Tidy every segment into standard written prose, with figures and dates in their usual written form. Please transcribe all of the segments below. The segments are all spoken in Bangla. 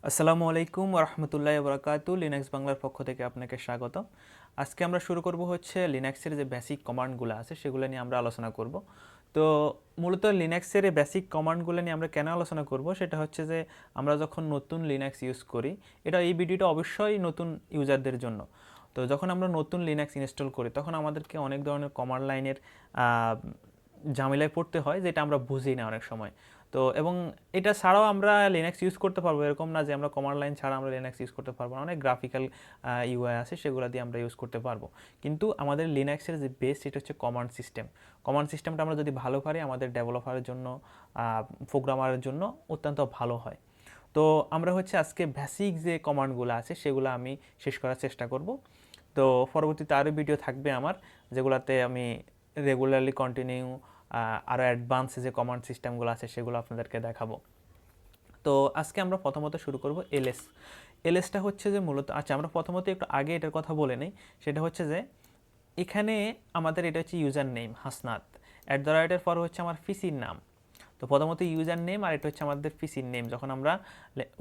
আসসালামু আলাইকুম রহমতুল্লাহ বরকাতু। লিনাক্স বাংলার পক্ষ থেকে আপনাকে স্বাগত। আজকে আমরা শুরু করব হচ্ছে লিনাক্সের যে বেসিক কমান্ডগুলো আছে সেগুলো নিয়ে আমরা আলোচনা করব। তো মূলত লিনাক্সের এই বেসিক কমান্ডগুলো নিয়ে আমরা কেন আলোচনা করব সেটা হচ্ছে যে আমরা যখন নতুন লিনাক্স ইউজ করি, এই ভিডিওটা অবশ্যই নতুন ইউজারদের জন্য। তো যখন আমরা নতুন লিনাক্স ইনস্টল করি তখন আমাদেরকে অনেক ধরনের কমান্ড লাইনের ঝামেলায় পড়তে হয়, যেটা আমরা বুঝি না অনেক সময়। তো এবং এটা ছাড়াও আমরা লিনাক্স ইউজ করতে পারবো, এরকম না যে আমরা কমান্ড লাইন ছাড়া আমরা লিনাক্স ইউজ করতে পারবো না। অনেক গ্রাফিক্যাল ইউআই আছে, সেগুলো দিয়ে আমরা ইউজ করতে পারবো। কিন্তু আমাদের লিনাক্সের যে বেস, সেটা হচ্ছে কমান্ড সিস্টেম। কমান্ড সিস্টেমটা আমরা যদি ভালো পারি, আমাদের ডেভেলপারের জন্য, প্রোগ্রামারের জন্য অত্যন্ত ভালো হয়। তো আমরা হচ্ছে আজকে বেসিক যে কমান্ডগুলো আছে সেগুলো আমি শেষ করার চেষ্টা করব। তো পরবর্তীতে আরও ভিডিও থাকবে আমার, যেগুলোতে আমি রেগুলারলি কন্টিনিউ আরও অ্যাডভান্স যে কমান্ড সিস্টেমগুলো আছে সেগুলো আপনাদেরকে দেখাবো। তো আজকে আমরা প্রথমত শুরু করব এলএস। এলএসটা হচ্ছে যে মূলত, আচ্ছা আমরা প্রথমত একটু আগে এটার কথা বলে নেই। সেটা হচ্ছে যে এখানে আমাদের এটা হচ্ছে ইউজার নেম হাসনাত, @ পর হচ্ছে আমার পিসির নাম। তো প্রথমত ইউজার নেম, আর এটা হচ্ছে আমাদের পিসির নেম। যখন আমরা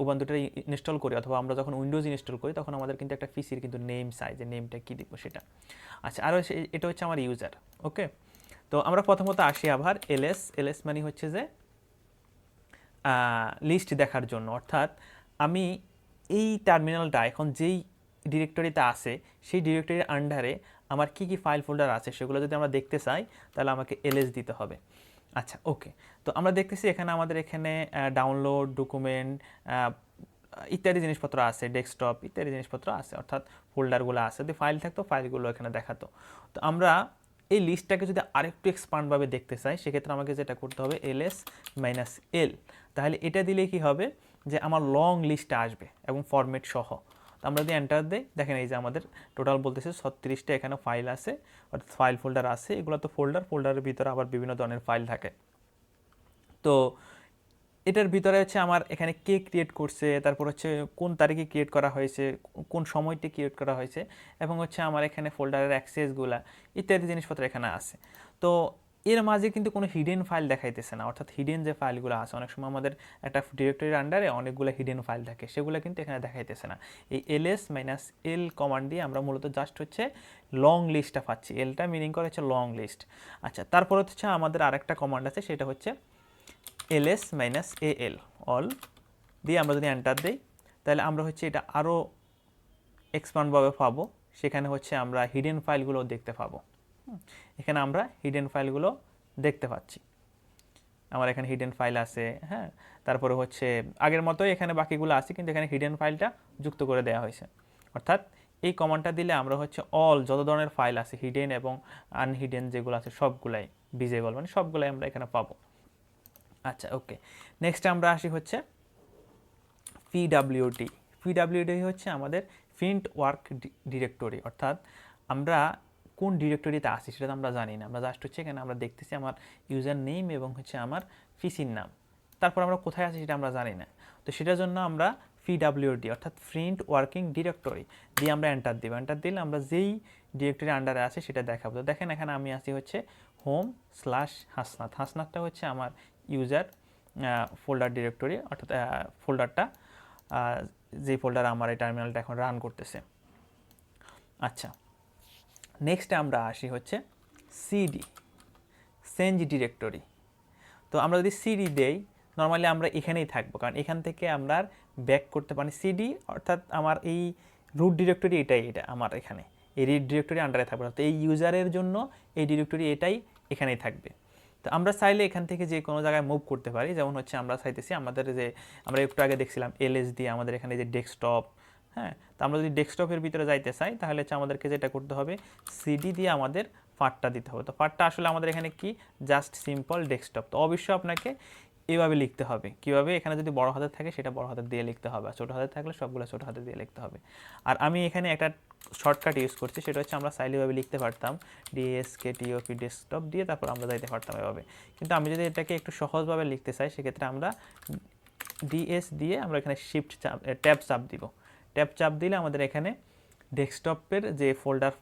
উবুন্টুটা ইনস্টল করি অথবা আমরা যখন উইন্ডোজ ইনস্টল করি তখন আমাদের কিন্তু একটা পিসির কিন্তু নেম চাই, যে নেমটা কী দিব সেটা। আচ্ছা, আর এটা হচ্ছে আমার ইউজার। ওকে, তো আমরা প্রথমত আসি আবার এলএস। এলএস মানে হচ্ছে যে লিস্ট দেখার জন্য, অর্থাৎ আমি এই টার্মিনালটা এখন যেই ডিরেক্টরিতে আছে সেই ডিরেক্টরির আন্ডারে আমার কি কি ফাইল ফোল্ডার আছে সেগুলো যদি আমরা দেখতে চাই তাহলে আমাকে এলএস দিতে হবে। আচ্ছা, ওকে। তো আমরা দেখতেছি এখানে আমাদের এখানে ডাউনলোড, ডকুমেন্ট ইত্যাদি জিনিসপত্র আছে, ডেস্কটপ ইত্যাদি জিনিসপত্র আছে, অর্থাৎ ফোল্ডারগুলো আছে। যদি ফাইল থাকতো ফাইলগুলো এখানে দেখাতো। তো আমরা এই লিস্টটাকে যদি আরেকটু এক্সপান্ডভাবে দেখতে চাই সেক্ষেত্রে আমাকে যেটা করতে হবে -L। তাহলে এটা দিলে কি হবে যে আমার লং লিস্টটা আসবে এবং ফরম্যাট সহ। তো আমরা যদি এন্টার দিই, দেখেন এই যে আমাদের টোটাল বলতেছে 36টা এখানে ফাইল আছে, অর্থাৎ ফাইল ফোল্ডার আছে। এগুলো তো ফোল্ডারের ভিতরে আবার বিভিন্ন ধরনের ফাইল থাকে। তো এটার ভিতরে হচ্ছে আমার এখানে কে ক্রিয়েট করছে, তারপর হচ্ছে কোন তারিখে ক্রিয়েট করা হয়েছে, কোন সময়টি ক্রিয়েট করা হয়েছে, এবং হচ্ছে আমার এখানে ফোল্ডারের অ্যাক্সেসগুলা ইত্যাদি জিনিসপত্র এখানে আছে। তো এর মাঝে কিন্তু কোনো হিডেন ফাইল দেখাইতেছে না, অর্থাৎ হিডেন যে ফাইলগুলো আছে, অনেক সময় আমাদের একটা ডিরেক্টরির আন্ডারে অনেকগুলো হিডেন ফাইল থাকে, সেগুলো কিন্তু এখানে দেখাইতেছে না। এই -L কমান্ড দিয়ে আমরা মূলত জাস্ট হচ্ছে লং লিস্টটা পাচ্ছি। এলটা মিনিং করে হচ্ছে লং লিস্ট। আচ্ছা, তারপর হচ্ছে আমাদের আরেকটা কমান্ড আছে, সেটা হচ্ছে -Al অল দিয়ে আমরা যদি এন্টার দিই তাহলে আমরা হচ্ছে এটা আরও এক্সপান্ডভাবে পাবো। সেখানে হচ্ছে আমরা হিডেন ফাইলগুলো দেখতে পাবো। এখানে আমরা হিডেন ফাইলগুলো দেখতে পাচ্ছি, আমার এখানে হিডেন ফাইল আছে। হ্যাঁ, তারপরে হচ্ছে আগের মতোই এখানে বাকিগুলো আছে, কিন্তু এখানে হিডেন ফাইলটা যুক্ত করে দেওয়া হয়েছে। অর্থাৎ এই কমান্ডটা দিলে আমরা হচ্ছে অল যত ধরনের ফাইল আছে, হিডেন এবং আনহিডেন যেগুলো আছে সবগুলাই ভিজিবল, মানে সবগুলাই আমরা এখানে পাবো। আচ্ছা, ওকে। নেক্সট আমরা আসি হচ্ছে পিডাব্লিউডি। পিডাব্লিউডি হচ্ছে আমাদের প্রিন্ট ওয়ার্ক ডিরেক্টরি, অর্থাৎ আমরা কোন ডিরেক্টরিতে আসি সেটা তো আমরা জানি না। আমরা জাস্ট হচ্ছে এখানে আমরা দেখতেছি আমার ইউজার নেম এবং হচ্ছে আমার পিসির নাম, তারপর আমরা কোথায় আছি সেটা আমরা জানি না। তো সেটার জন্য আমরা পিডাব্লিউডি অর্থাৎ প্রিন্ট ওয়ার্কিং ডিরেক্টরি দিয়ে আমরা এন্টার দিব। এন্টার দিলে আমরা যেই ডিরেক্টরি আন্ডারে আছে সেটা দেখাবো। তো দেখেন এখানে আমি আছি হচ্ছে হোম/হাসনাত। হাসনাতটা হচ্ছে আমার ইউজার ফোল্ডার ডিরেক্টরি, অর্থাৎ ফোল্ডারটা যে ফোল্ডার আমার এই টার্মিনালটা এখন রান করতেছে। আচ্ছা, নেক্সট আমরা আসি হচ্ছে সিডি, চেঞ্জ ডিরেক্টরি। তো আমরা যদি সিডি দেই, নর্মালি আমরা এখানেই থাকবো, কারণ এখান থেকে আমরা ব্যাক করতে পারি। সিডি অর্থাৎ আমার এই রুট ডিরেক্টরি এটা আমার এখানে এই রিড ডিরেক্টরি আন্ডারে থাকবে, অর্থাৎ এই ইউজারের জন্য এই ডিরেক্টরি এখানেই থাকবে। তো আমরা চাইলে এখান থেকে যে কোনো জায়গায় মুভ করতে পারি, যেমন হচ্ছে আমরা চাইতেছি আমাদের যে আমরা একটু আগে দেখছিলাম এলএস দিয়ে আমাদের এখানে যে ডেস্কটপ। হ্যাঁ, তো আমরা যদি ডেস্কটপের ভিতরে যাইতে চাই তাহলে হচ্ছে আমাদেরকে যেটা করতে হবে, সিডি দিয়ে আমাদের পার্টটা দিতে হবে। তো পার্টটা আসলে আমাদের এখানে কি, জাস্ট সিম্পল ডেস্কটপ। তো অবশ্যই আপনাকে এভাবে লিখতে হবে। কীভাবে, এখানে যদি বড় হাতের থাকে সেটা বড় হাতের দিয়ে লিখতে হবে, আর ছোটো হাতের থাকলে সবগুলো ছোটো হাতের দিয়ে লিখতে হবে। আর আমি এখানে একটা শর্টকাট ইউজ করছি, সেটা হচ্ছে আমরা চাইলে এভাবে লিখতে পারতাম DSKTOP ডেস্কটপ দিয়ে, তারপর আমরা যাইতে পারতাম এভাবে। কিন্তু আমি যদি এটাকে একটু সহজভাবে লিখতে চাই সেক্ষেত্রে আমরা DS দিয়ে আমরা এখানে শিফট ট্যাব চাপ দিব। ট্যাব চাপ দিলে আমাদের এখানে ডেস্কটপের যে ফোল্ডার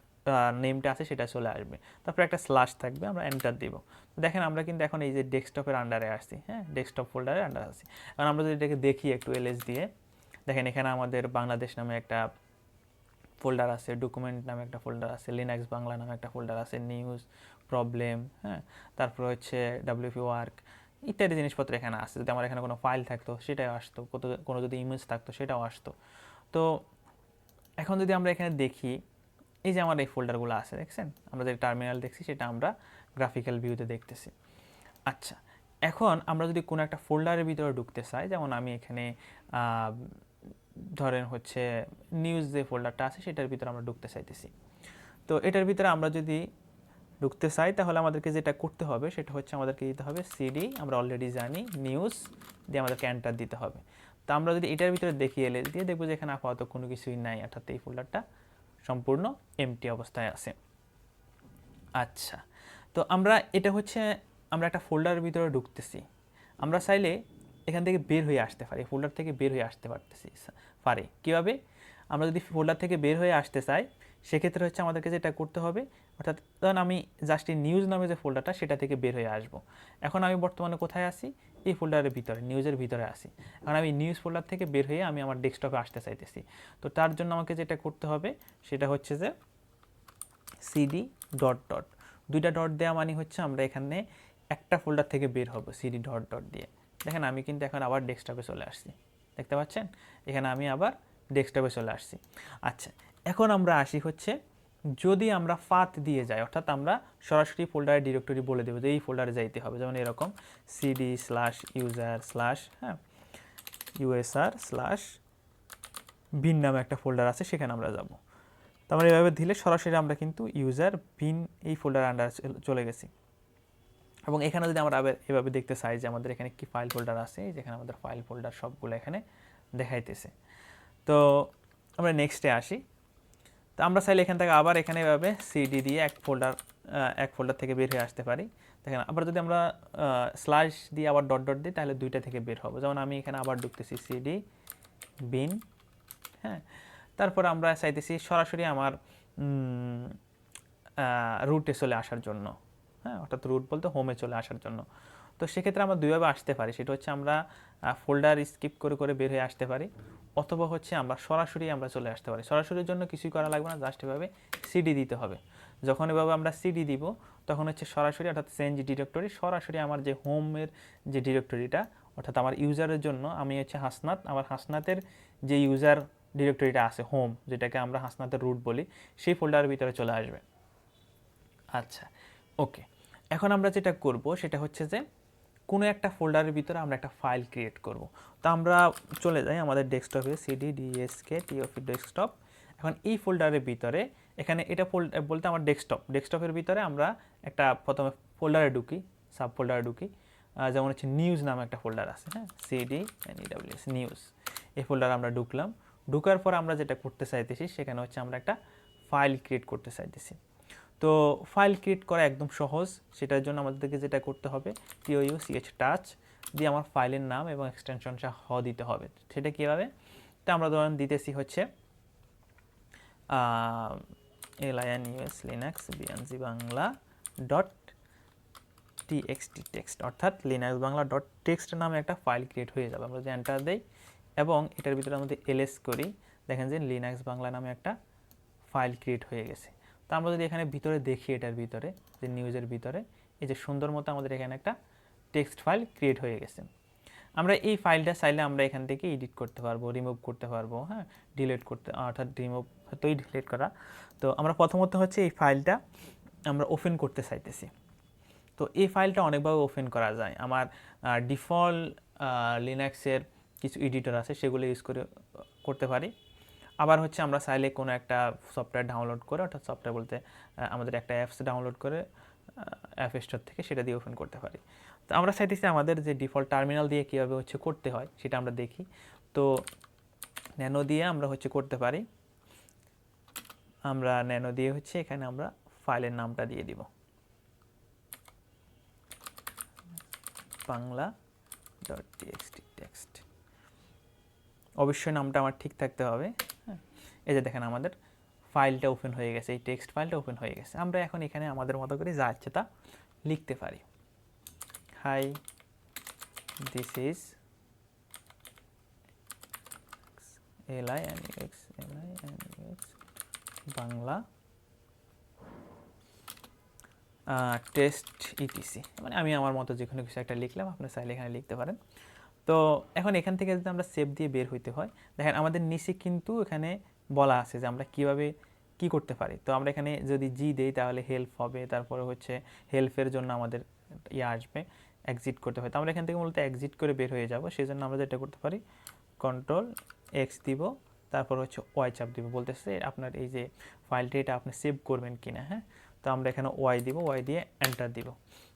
নেমটা আছে সেটা চলে আসবে, তারপর একটা স্ল্যাশ থাকবে, আমরা এন্টার দিব। দেখেন আমরা কিন্তু এখন এই যে ডেস্কটপের আন্ডারে আসছি। হ্যাঁ, ডেস্কটপ ফোল্ডারের আন্ডারে আসছি। এখন আমরা যদি এটাকে দেখি একটু এলএস দিয়ে, দেখেন এখানে আমাদের বাংলাদেশ নামে একটা ফোল্ডার আছে, ডকুমেন্ট নামে একটা ফোল্ডার আছে, লিনাক্স বাংলা নামে একটা ফোল্ডার আছে, নিউজ, প্রবলেম, হ্যাঁ, তারপর হচ্ছে ডাব্লিউপি ওয়ার্ক ইত্যাদি জিনিসপত্র এখানে আসছে। যদি আমার এখানে কোনো ফাইল থাকতো সেটাও আসতো, কোনো যদি ইমেজ থাকতো সেটাও আসতো। তো এখন যদি আমরা এখানে দেখি, এই যে আমার এই ফোল্ডারগুলো আছে দেখছেন, আমরা যে টার্মিনাল দেখছি সেটা আমরা গ্রাফিক্যাল ভিউতে দেখতেছি। আচ্ছা, এখন আমরা যদি কোনো একটা ফোল্ডারের ভিতরে ঢুকতে চাই, যেমন আমি এখানে ধরেন হচ্ছে নিউজ যে ফোল্ডারটা আছে সেটার ভিতরে আমরা ঢুকতে চাইতেছি। তো এটার ভিতরে আমরা যদি ঢুকতে চাই তাহলে আমাদেরকে যেটা করতে হবে সেটা হচ্ছে আমাদেরকে দিতে হবে সিডি, আমরা অলরেডি জানি, নিউজ দিয়ে আমাদেরকে এন্টার দিতে হবে। তো আমরা যদি এটার ভিতরে দেখি এলএস দিয়ে, দেখবো যে এখানে আপাতত কোনো কিছুই নাই, অর্থাৎ এই ফোল্ডারটা সম্পূর্ণ এমটি অবস্থায় আছে। আচ্ছা, তো এটা হচ্ছে আমরা একটা ফোল্ডারের ভিতরে ঢুকতেছি, আমরা চাইলে এখান থেকে বের হয়ে আসতে পারি, ফোল্ডার থেকে বের হয়ে আসতে পারি কীভাবে? আমরা যদি ফোল্ডার থেকে বের হয়ে আসতে চাই সেক্ষেত্রে হচ্ছে আমাদেরকে যেটা করতে হবে, অর্থাৎ ধরুন আমি জাস্ট এই নিউজ নামে যে ফোল্ডারটা সেটা থেকে বের হয়ে আসব। এখন আমি বর্তমানে কোথায় আছি? এই ফোল্ডারের ভিতরে, নিউজের ভিতরে আছি। এখন আমি নিউজ ফোল্ডার থেকে বের হয়ে আমি আমার ডেস্কটপে আসতে চাইতেছি। তো তার জন্য আমাকে যেটা করতে হবে সেটা হচ্ছে যে সিডি ডট ডট, দুইটা ডট দেওয়া মানে হচ্ছে আমরা এখানে একটা ফোল্ডার থেকে বের হব সিডি ডট ডট দিয়ে। দেখেন আমি কিন্তু এখন আবার ডেস্কটপে চলে আসছি, দেখতে পাচ্ছেন এখানে আমি আবার ডেস্কটপে চলে আসছি। আচ্ছা, এখন আমরা আসি হচ্ছে যদি আমরা পাথ দিয়ে যাই, অর্থাৎ আমরা সরাসরি ফোল্ডারের ডিরেক্টরি বলে দেবো যে এই ফোল্ডারে যাইতে হবে, যেমন এরকম CD slash user slash USR slash bin নামে একটা ফোল্ডার আছে সেখানে আমরা যাব। তো আমরা এভাবে দিলে সরাসরি আমরা কিন্তু ইউজার বিন এই ফোল্ডার আন্ডার চলে গেছি। এবং এখানে যদি আমরা আবার এভাবে দেখতে চাই যে আমাদের এখানে কি ফাইল ফোল্ডার আছে, যেখানে আমাদের ফাইল ফোল্ডার সবগুলো এখানে দেখাইতেছে। তো আমরা নেক্সটে আসি। তো আমরা চাইলে এখান থেকে আবার এখানে এভাবে সিডি দিয়ে এক ফোল্ডার থেকে বের হয়ে আসতে পারি। দেখেন আবার যদি আমরা স্ল্যাশ দিয়ে আবার ডট ডট দিই তাহলে দুইটা থেকে বের হবে। যেমন আমি এখানে আবার ঢুকতেছি সিডি বিন, হ্যাঁ, তারপর আমরা চাইতেছি সরাসরি আমার রুটে চলে আসার জন্য, হ্যাঁ, অর্থাৎ রুট বলতে হোমে চলে আসার জন্য। তো সেক্ষেত্রে আমরা দুইভাবে আসতে পারি, সেটা হচ্ছে আমরা ফোল্ডার স্কিপ করে করে বের হয়ে আসতে পারি, অথবা হচ্ছে আমরা সরাসরি আমরা চলে আসতে পারি। সরাসরির জন্য কিছুই করা লাগবে না, জাস্ট এভাবে সিডি দিতে হবে। যখন এভাবে আমরা সিডি দিব তখন হচ্ছে সরাসরি, অর্থাৎ চেঞ্জ ডিরেক্টরি, সরাসরি আমার যে হোমের যে ডিরেক্টরিটা, অর্থাৎ আমার ইউজারের জন্য আমি হচ্ছে হাসনাত, আমার হাসনাতের যে ইউজার ডিরেক্টরিটা আছে হোম, যেটাকে আমরা হাসনাতের রুট বলি, সেই ফোল্ডারের ভিতরে চলে আসবে। আচ্ছা, ওকে, এখন আমরা যেটা করব সেটা হচ্ছে যে কোনো একটা ফোল্ডারের ভিতরে আমরা একটা ফাইল ক্রিয়েট করব। তো আমরা চলে যাই আমাদের ডেস্কটপে, সিডি ডিএসকে টিওপি ডেস্কটপ। এখন এই ফোল্ডারের ভিতরে, এখানে এটা বলতে আমার ডেস্কটপের ভিতরে আমরা একটা প্রথমে ফোল্ডারে ঢুকি, সাব ফোল্ডারে ঢুকি, যেমন হচ্ছে নিউজ নামে একটা ফোল্ডার আছে, হ্যাঁ, সিডি এনইডব্লিউএস নিউজ, এই ফোল্ডারে আমরা ঢুকলাম। ঢুকার পর আমরা যেটা করতে চাইতেছি সেখানে হচ্ছে আমরা একটা ফাইল ক্রিয়েট করতে চাইতেছি। তো ফাইল ক্রিয়েট করা একদম সহজ, সেটার জন্য আমাদেরকে যেটা করতে হবে TOUCH টাচ দিয়ে আমার ফাইলের নাম এবং এক্সটেনশনটা দিতে হবে। সেটা কীভাবে? তো আমরা ধরেন দিতেছি হচ্ছে linux linux bnz Bangla dot TXT text, অর্থাৎ লিনাক্স বাংলা ডট টেক্সট নামে একটা ফাইল ক্রিয়েট হয়ে যাবে। আমরা যদি এন্টার দেই এবং এটার ভিতরে আমাদের এলএস করি, দেখেন যে লিনাক্স বাংলা নামে একটা ফাইল ক্রিয়েট হয়ে গেছে। তো আমরা যদি এখানে ভিতরে দেখি, এটার ভিতরে যে নিউজের ভিতরে এই যে সুন্দর মতো আমাদের এখানে একটা টেক্সট ফাইল ক্রিয়েট হয়ে গেছে। আমরা এই ফাইলটা চাইলে আমরা এখান থেকে এডিট করতে পারবো, রিমুভ করতে পারবো, হ্যাঁ, ডিলিট করতে, অর্থাৎ রিমুভ হতোই ডিলিট করা। তো আমরা প্রথমত হচ্ছে এই ফাইলটা আমরা ওপেন করতে চাইতেছি। তো এই ফাইলটা অনেকভাবে ওপেন করা যায়। আমার ডিফল্ট লিনাক্সের কিছু এডিটর আছে সেগুলো ইউজ করতে পারি। আবার হচ্ছে আমরা চাইলে কোনো একটা সফটওয়্যার ডাউনলোড করে, অর্থাৎ সফটওয়্যার বলতে আমাদের একটা অ্যাপস ডাউনলোড করে অ্যাপ স্টোর থেকে সেটা দিয়ে ওপেন করতে পারি। তো আমরা চাইতেছি আমাদের যে ডিফল্ট টার্মিনাল দিয়ে কীভাবে হচ্ছে করতে হয় সেটা আমরা দেখি। তো ন্যানো দিয়ে আমরা হচ্ছে করতে পারি। আমরা ন্যানো দিয়ে হচ্ছে এখানে আমরা ফাইলের নামটা দিয়ে দিব বাংলা ডট টিএক্সটি টেক্সট, অবশ্যই নামটা আমার ঠিক থাকতে হবে। হ্যাঁ, এই যে দেখেন আমাদের ফাইলটা ওপেন হয়ে গেছে, এই টেক্সট ফাইলটা ওপেন হয়ে গেছে। আমরা এখন এখানে আমাদের মতো করে যা ইচ্ছে তা লিখতে পারি। Hi, this is linux Bangla test ETC, মানে আমি আমার মতো যে কোনো কিছু একটা লিখলাম, আপনার চাইলে এখানে লিখতে পারেন। তো এখন এখান থেকে যদি আমরা সেভ দিয়ে বের হইতে হয়, দেখেন আমাদের নিচে কিন্তু এখানে বলা আছে যে আমরা কিভাবে কি করতে পারি। তো আমরা এখানে যদি জি দেই তাহলে হেল্প হবে, তারপরে হচ্ছে হেল্পের জন্য আমাদের আসবে, এক্সিট করতে হয়। তো আমরা এখান থেকে মূলত এক্সিট করে বের হয়ে যাব, সেই জন্য আমরা যেটা করতে পারি কন্ট্রোল এক্স দিব, তারপর হচ্ছে ওয়াই চাপ দিব, বলতেছে আপনার এই যে ফাইলটি এটা আপনি সেভ করবেন কিনা। হ্যাঁ, তো আমরা এখানে ওয়াই দিব, ওয়াই দিয়ে এন্টার দিব।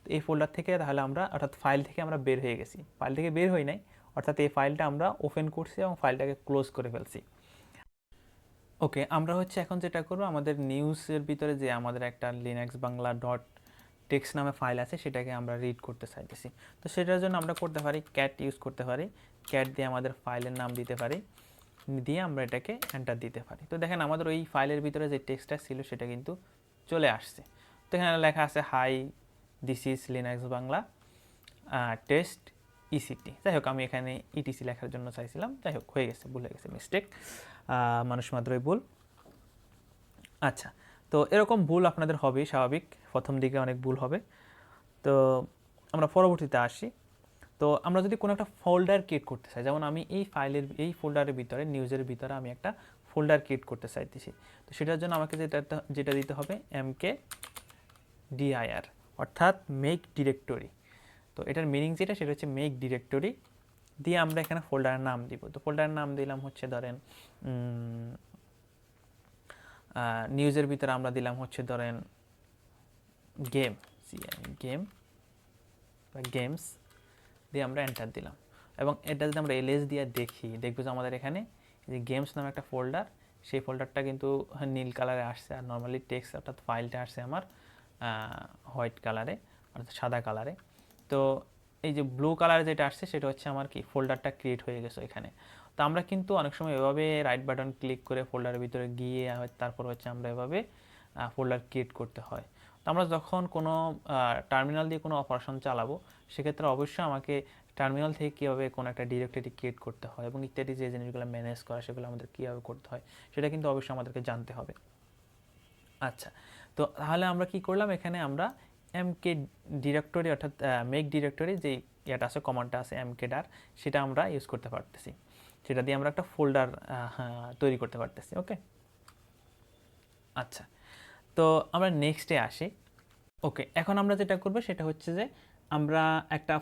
তো এই ফোল্ডার থেকে তাহলে আমরা, অর্থাৎ ফাইল থেকে আমরা বের হয়ে গেছি, ফাইল থেকে বের হই নাই, অর্থাৎ এই ফাইলটা আমরা ওপেন করছি এবং ফাইলটাকে ক্লোজ করে ফেলছি। ওকে, আমরা হচ্ছে এখন যেটা করবো, আমাদের নিউজের ভিতরে যে আমাদের একটা লিনাক্স বাংলা ডট টেক্সট নামে ফাইল আছে, সেটাকে আমরা রিড করতে চাইতেছি। তো সেটার জন্য আমরা করতে পারি ক্যাট ইউজ করতে পারি, ক্যাট দিয়ে আমাদের ফাইলের নাম দিতে পারি, দিয়ে আমরা এটাকে এন্টার দিতে পারি। তো দেখেন আমাদের ওই ফাইলের ভিতরে যে টেক্সটটা ছিল সেটা কিন্তু চলে আসছে। তো এখানে লেখা আছে hi this is Linux Bangla test ECT. যাই হোক, আমি এখানে ইটিসি লেখার জন্য চাইছিলাম, যাই হোক হয়ে গেছে, ভুল হয়ে গেছে, মিস্টেক, মানুষ মাত্রই ভুল। আচ্ছা, তো এরকম ভুল আপনাদের হবেই, স্বাভাবিক, প্রথম দিকে অনেক ভুল হবে। তো আমরা পরবর্তীতে আসি। তো আমরা যদি কোনো একটা ফোল্ডার ক্রিয়েট করতে চাই, যেমন আমি এই ফাইলের এই ফোল্ডারের ভিতরে, নিউজের ভিতরে আমি একটা ফোল্ডার ক্রিয়েট করতে চাইতেছি। তো সেটার জন্য আমাকে যেটা দিতে হবে mkdir, অর্থাৎ মেক ডিরেক্টরি। তো এটার মিনিং যেটা, সেটা হচ্ছে মেক ডিরেক্টরি দিয়ে আমরা এখানে ফোল্ডারের নাম দিব। তো ফোল্ডারের নাম দিলাম হচ্ছে ধরেন নিউজের ভিতরে আমরা দিলাম হচ্ছে ধরেন গেম, গেম বা গেমস দিয়ে আমরা এন্টার দিলাম। এবং এটা যদি আমরা এলএস দিয়ে দেখি, দেখবো যে আমাদের এখানে যে গেমস নামে একটা ফোল্ডার, সেই ফোল্ডারটা কিন্তু নীল কালারে আসছে, আর নর্মালি টেক্সট অর্থাৎ ফাইলটা আসছে আমার হোয়াইট কালারে, অর্থাৎ সাদা কালারে। তো এই যে ব্লু কালারে যেটা আসছে সেটা হচ্ছে আমার কি ফোল্ডারটা ক্রিয়েট হয়ে গেছে এখানে। তো আমরা কিন্তু অনেক সময় এভাবে রাইট বাটন ক্লিক করে ফোল্ডারের ভিতরে গিয়ে তারপর হচ্ছে আমরা এভাবে ফোল্ডার ক্রিয়েট করতে হয়। তো আমরা যখন কোনো টার্মিনাল দিয়ে কোনো অপারেশন চালাবো, সেক্ষেত্রে অবশ্যই আমাকে টার্মিনাল থেকে কীভাবে কোনো একটা ডিরেক্টরি ক্রিয়েট করতে হয় এবং ইত্যাদি যে জিনিসগুলো ম্যানেজ করা, সেগুলো আমাদের কীভাবে করতে হয় সেটা কিন্তু অবশ্যই আমাদেরকে জানতে হবে। আচ্ছা, তো তাহলে আমরা কি করলাম, এখানে আমরা এমকে ডিরেক্টরি অর্থাৎ মেক ডিরেক্টরি যে ইয়েটা আছে, কমান্ডটা আছে mkdir, সেটা আমরা ইউজ করতে পারতেছি, সেটা দিয়ে আমরা একটা ফোল্ডার তৈরি করতে পারতেছি। ওকে, আচ্ছা, তো আমরা নেক্সটে আসি। ওকে, এখন আমরা যেটা করবো সেটা হচ্ছে যে আমরা একটা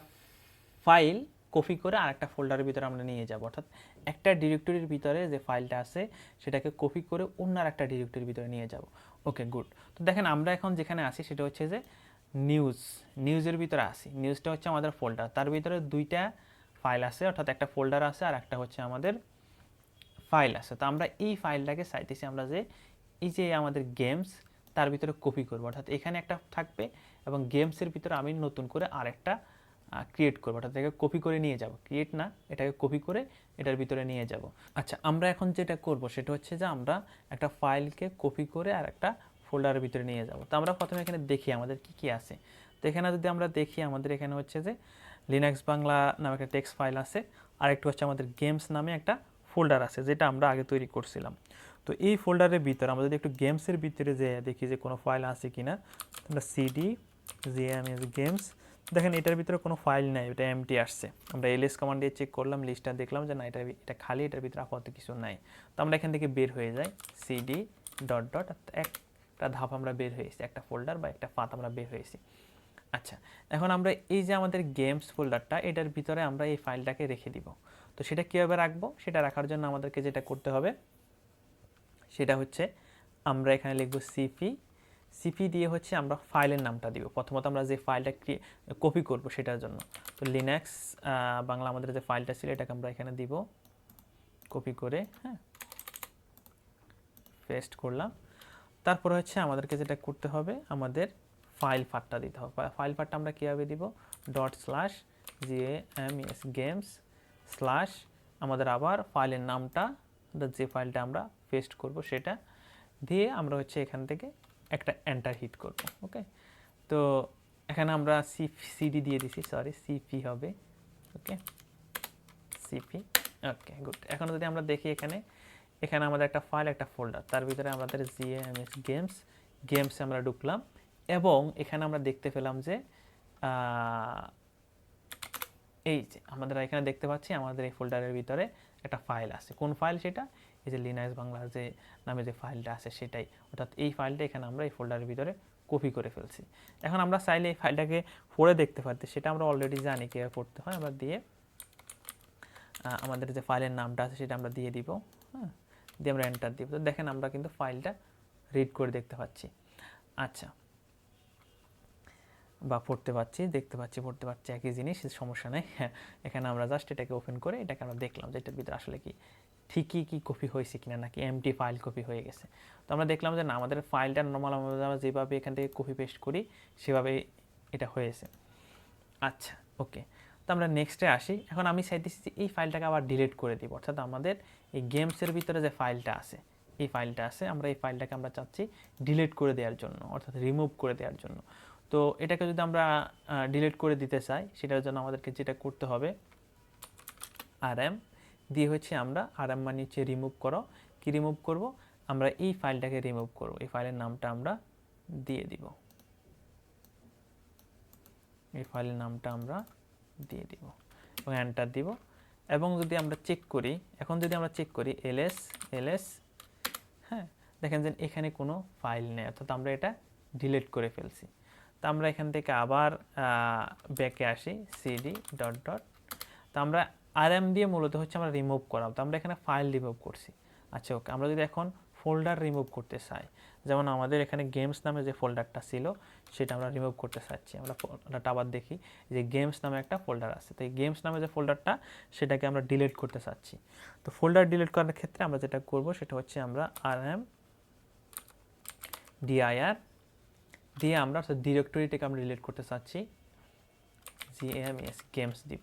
ফাইল কপি করে আরেকটা ফোল্ডারের ভিতরে আমরা নিয়ে যাব, অর্থাৎ একটা ডিরেক্টরির ভিতরে যে ফাইলটা আছে সেটাকে কপি করে অন্য একটা ডিরেক্টরির ভিতরে নিয়ে যাব। ওকে, গুড। তো দেখেন আমরা এখন যেখানে আসি সেটা হচ্ছে যে নিউজের ভিতরে আসি। নিউজটা হচ্ছে আমাদের ফোল্ডার, তার ভিতরে দুইটা ফাইল আছে, অর্থাৎ একটা ফোল্ডার আছে আর একটা হচ্ছে আমাদের ফাইল আছে। তো আমরা এই ফাইলটাকে চাইতেছি আমরা যে এই যে আমাদের গেমস, তার ভিতরে কপি করবো, অর্থাৎ এখানে একটা থাকবে এবং গেমসের ভিতরে আমি নতুন করে আরেকটা ক্রিয়েট করবো, অর্থাৎ এটাকে কপি করে নিয়ে যাব, ক্রিয়েট না, এটাকে কপি করে এটার ভিতরে নিয়ে যাব। আচ্ছা, আমরা এখন যেটা করব সেটা হচ্ছে যে আমরা একটা ফাইলকে কপি করে আর একটা ফোল্ডারের ভিতরে নিয়ে যাব। তো আমরা প্রথমে এখানে দেখি আমাদের কি কি আছে। তো এখানে যদি আমরা দেখি, আমাদের এখানে হচ্ছে যে লিনাক্স বাংলা নামে একটা টেক্সট ফাইল আছে, আর একটু হচ্ছে আমাদের গেমস নামে একটা ফোল্ডার আছে, যেটা আমরা আগে তৈরি করছিলাম। তো এই ফোল্ডারের ভিতরে আমরা যদি একটু গেমসের ভিতরে যে দেখি যে কোনো ফাইল আছে কিনা, আমরা সিডি জিএমএস গেমস, দেখেন এটার ভিতরে কোনো ফাইল নাই, এটা এমটি আসছে। আমরা এলএস কমান্ড দিয়ে চেক করলাম, লিস্টটা দেখলাম যে না, এটা খালি, এটার ভিতরে আপাতত কিছু নাই। তো আমরা এখান থেকে বের হয়ে যাই, সিডি ডট ডট, একটা ধাপ আমরা বের হয়েছি, একটা ফোল্ডার বা একটা পাথ আমরা বের হয়েছি। আচ্ছা, এখন আমরা এই যে আমাদের গেমস ফোল্ডারটা, এটার ভিতরে আমরা এই ফাইলটাকে রেখে দিব। তো সেটা কীভাবে রাখবো, সেটা রাখার জন্য আমাদেরকে যেটা করতে হবে সেটা হচ্ছে আমরা এখানে লিখব সিপি দিয়ে হচ্ছে আমরা ফাইলের নামটা দিব। প্রথমত আমরা যে ফাইলটা কপি করব সেটার জন্য, তো লিনাক্স বাংলা আমাদের যে ফাইলটা ছিল এটাকে আমরা এখানে দিব, কপি করে, হ্যাঁ, পেস্ট করলাম। তারপর হচ্ছে আমাদেরকে যেটা করতে হবে, আমাদের ফাইল পাথটা দিতে হবে। ফাইল পাথটা আমরা কীভাবে দিব, ./gems গেমস স্ল্যাশ আমাদের আবার ফাইলের নামটা, যে ফাইলটা আমরা পেস্ট করব সেটা দিয়ে আমরা হচ্ছে এখান থেকে একটা এন্টার হিট করব। ওকে, তো এখানে আমরা সিডি দিয়ে দিছি, সরি সিপি হবে। ওকে, সিপি, ওকে গুড। এখন যদি আমরা দেখি এখানে আমাদের একটা ফাইল, একটা ফোল্ডার, তার ভিতরে আমাদের জিএমএস গেমসে আমরা ঢুকলাম এবং এখানে আমরা দেখতে পেলাম যে এই যে আমাদের এখানে দেখতে পাচ্ছি আমাদের এই ফোল্ডারের ভিতরে একটা ফাইল আছে। কোন ফাইল সেটা? এই যে লিনাক্স বাংলা যে নামে যে ফাইলটা আছে সেটাই, অর্থাৎ এই ফাইলটা এখানে আমরা এই ফোল্ডারের ভিতরে কপি করে ফেলছি। এখন আমরা চাইলে এই ফাইলটাকে পড়ে দেখতে পারতে, সেটা আমরা অলরেডি জানি কীভাবে পড়তে হয়। আমরা দিয়ে আমাদের যে ফাইলের নামটা আছে সেটা আমরা দিয়ে দিব, হ্যাঁ, দিয়ে আমরা এন্টার দিব। তো দেখেন আমরা কিন্তু ফাইলটা রিড করে দেখতে পাচ্ছি, আচ্ছা, বা পড়তে পাচ্ছি, দেখতে পাচ্ছি, পড়তে পাচ্ছি, একই জিনিস, সমস্যা নেই। হ্যাঁ, এখানে আমরা জাস্ট এটাকে ওপেন করে এটাকে আমরা দেখলাম যে এটার ভিতরে আসলে কি ঠিকই কি কপি হয়েছে কিনা, নাকি এমটি ফাইল কপি হয়ে গেছে। তো আমরা দেখলাম যে না, আমাদের ফাইলটা নর্মাল আমরা যেভাবে এখান থেকে কপি পেস্ট করি সেভাবে এটা হয়েছে। আচ্ছা, ওকে। তো আমরা নেক্সটে আসি। এখন আমি চাইতেছি যে এই ফাইলটাকে আবার ডিলিট করে দিব, অর্থাৎ আমাদের এই গেমসের ভিতরে যে ফাইলটা আছে, এই ফাইলটা আছে, আমরা এই ফাইলটাকে আমরা চাচ্ছি ডিলিট করে দেওয়ার জন্য, অর্থাৎ রিমুভ করে দেওয়ার জন্য। তো এটাকে যদি আমরা ডিলিট করে দিতে চাই, সেটার জন্য আমাদেরকে যেটা করতে হবে, rm দিয়ে হচ্ছে আমরা rm মানে হচ্ছে রিমুভ করো। কি রিমুভ করব? আমরা এই ফাইলটাকে রিমুভ করব। এই ফাইলের নামটা আমরা দিয়ে দিব, এই ফাইলের নামটা আমরা দিয়ে দিব এবং এন্টার দিব। এবং যদি আমরা চেক করি, এখন যদি আমরা চেক করি ls, হ্যাঁ, দেখেন যে এখানে কোনো ফাইল নেই, অর্থাৎ আমরা এটা ডিলিট করে ফেলছি। তো আমরা এখান থেকে আবার ব্যাকে আসি, সিডি ডট ডট। তো আমরা rm দিয়ে মূলত হচ্ছে আমরা রিমুভ করাম, তো আমরা এখানে ফাইল রিমুভ করছি। আচ্ছা, ওকে। আমরা যদি এখন ফোল্ডার রিমুভ করতে চাই, যেমন আমাদের এখানে গেমস নামে যে ফোল্ডারটা ছিল সেটা আমরা রিমুভ করতে চাচ্ছি। আমরা ফোল্ডারটা আবার দেখি যে গেমস নামে একটা ফোল্ডার আছে, তো এই গেমস নামে যে ফোল্ডারটা সেটাকে আমরা ডিলিট করতে চাচ্ছি। তো ফোল্ডার ডিলিট করার ক্ষেত্রে আমরা যেটা করব সেটা হচ্ছে আমরা rm dir দিয়ে আমরা ডিরেক্টরিটাকে আমরা ডিলিট করতে চাচ্ছি, গেমস দিব।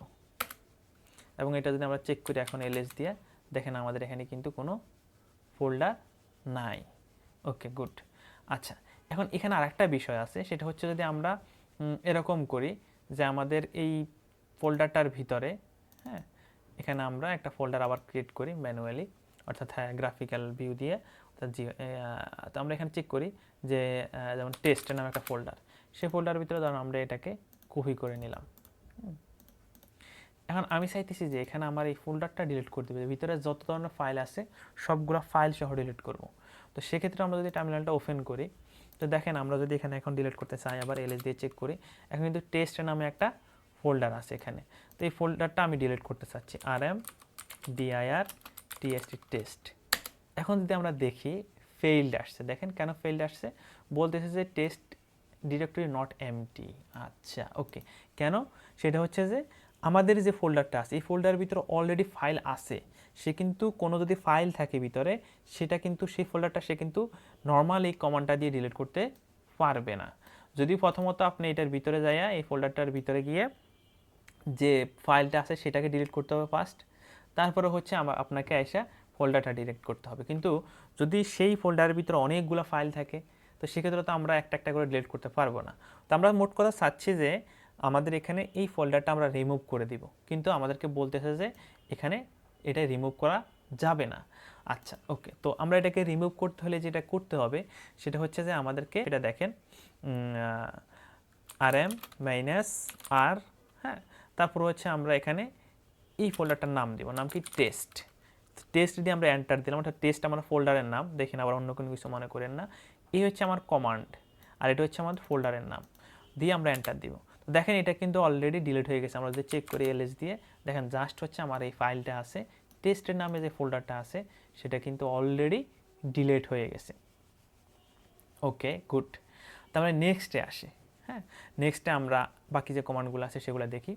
এবং এটা যদি আমরা চেক করি এখন ls দিয়ে, দেখেন আমাদের এখানে কিন্তু কোনো ফোল্ডার নাই। ওকে, গুড। আচ্ছা, এখন এখানে আরেকটা বিষয় আছে, সেটা হচ্ছে যদি আমরা এরকম করি যে আমাদের এই ফোল্ডারটার ভিতরে, হ্যাঁ, এখানে আমরা একটা ফোল্ডার আবার ক্রিয়েট করি ম্যানুয়ালি, অর্থাৎ গ্রাফিক্যাল ভিউ দিয়ে, অর্থাৎ তো আমরা এখানে চেক করি যে যেমন টেস্ট নামে একটা ফোল্ডার, সেই ফোল্ডারের ভিতরে ধরুন আমরা এটাকে কপি করে নিলাম। এখন আমি চাইতেছি যে এখানে আমার এই ফোল্ডারটা ডিলিট করতে হবে, ভিতরে যত ধরনের ফাইল আছে সবগুলো ফাইল সহ ডিলিট করব। তো সেক্ষেত্রে আমরা যদি টার্মিনালটা ওপেন করি, তো দেখেন আমরা যদি এখানে এখন ডিলিট করতে চাই, আবার ls দিয়ে চেক করি, এখন কিন্তু টেস্ট নামে একটা ফোল্ডার আছে এখানে। তো এই ফোল্ডারটা আমি ডিলিট করতে চাচ্ছি, rm dir tst টেস্ট। এখন যদি আমরা দেখি ফেইল্ড আসছে, দেখেন কেন ফেইল্ড আসছে, বলতেছে যে টেস্ট ডিরেক্টরি নট এমটি। আচ্ছা, ওকে। কেন? সেটা হচ্ছে যে আমাদের যে ফোল্ডারটা আছে এই ফোল্ডারের ভিতরে অলরেডি ফাইল আছে, সে কিন্তু কোনো যদি ফাইল থাকে ভিতরে, সেটা কিন্তু সেই ফোল্ডারটা সে কিন্তু নর্মাল এই কমান্ডটা দিয়ে ডিলিট করতে পারবে না। যদি প্রথমত আপনি এটার ভিতরে যাইয়া এই ফোল্ডারটার ভিতরে গিয়ে যে ফাইলটা আছে সেটাকে ডিলিট করতে হবে ফার্স্ট, তারপরে হচ্ছে আপনাকে এসে ফোল্ডারটা ডিলিট করতে হবে। কিন্তু যদি সেই ফোল্ডারের ভিতরে অনেকগুলো ফাইল থাকে, তো সেক্ষেত্রে তো আমরা একটা একটা করে ডিলিট করতে পারবো না। তো আমরা মোট কথা চাচ্ছি যে আমাদের এখানে এই ফোল্ডারটা আমরা রিমুভ করে দিব, কিন্তু আমাদেরকে বলতেছে যে এখানে এটা রিমুভ করা যাবে না। আচ্ছা, ওকে। তো আমরা এটাকে রিমুভ করতে হলে যেটা করতে হবে সেটা হচ্ছে যে আমাদেরকে এটা দেখেন rm -r, হ্যাঁ, তারপর হচ্ছে আমরা এখানে এই ফোল্ডারটার নাম দিব, নাম কি টেস্ট। টেস্ট দিয়ে আমরা এন্টার দিলাম, অর্থাৎ টেস্ট আমার ফোল্ডারের নাম, দেখেন আবার অন্য কোনো কিছু মনে করেন না। এই হচ্ছে আমার কমান্ড আর এটা হচ্ছে আমাদের ফোল্ডারের নাম, দিয়ে আমরা এন্টার দিব। তো দেখেন এটা কিন্তু অলরেডি ডিলিট হয়ে গেছে। আমরা যদি চেক করি ls দিয়ে, দেখেন জাস্ট হচ্ছে আমার এই ফাইলটা আছে, টেস্টের নামে যে ফোল্ডারটা আছে সেটা কিন্তু অলরেডি ডিলিট হয়ে গেছে। ওকে, গুড। তারপরে নেক্সটে আসি। হ্যাঁ, নেক্সটে আমরা বাকি যে কমান্ডগুলো আছে সেগুলো দেখি।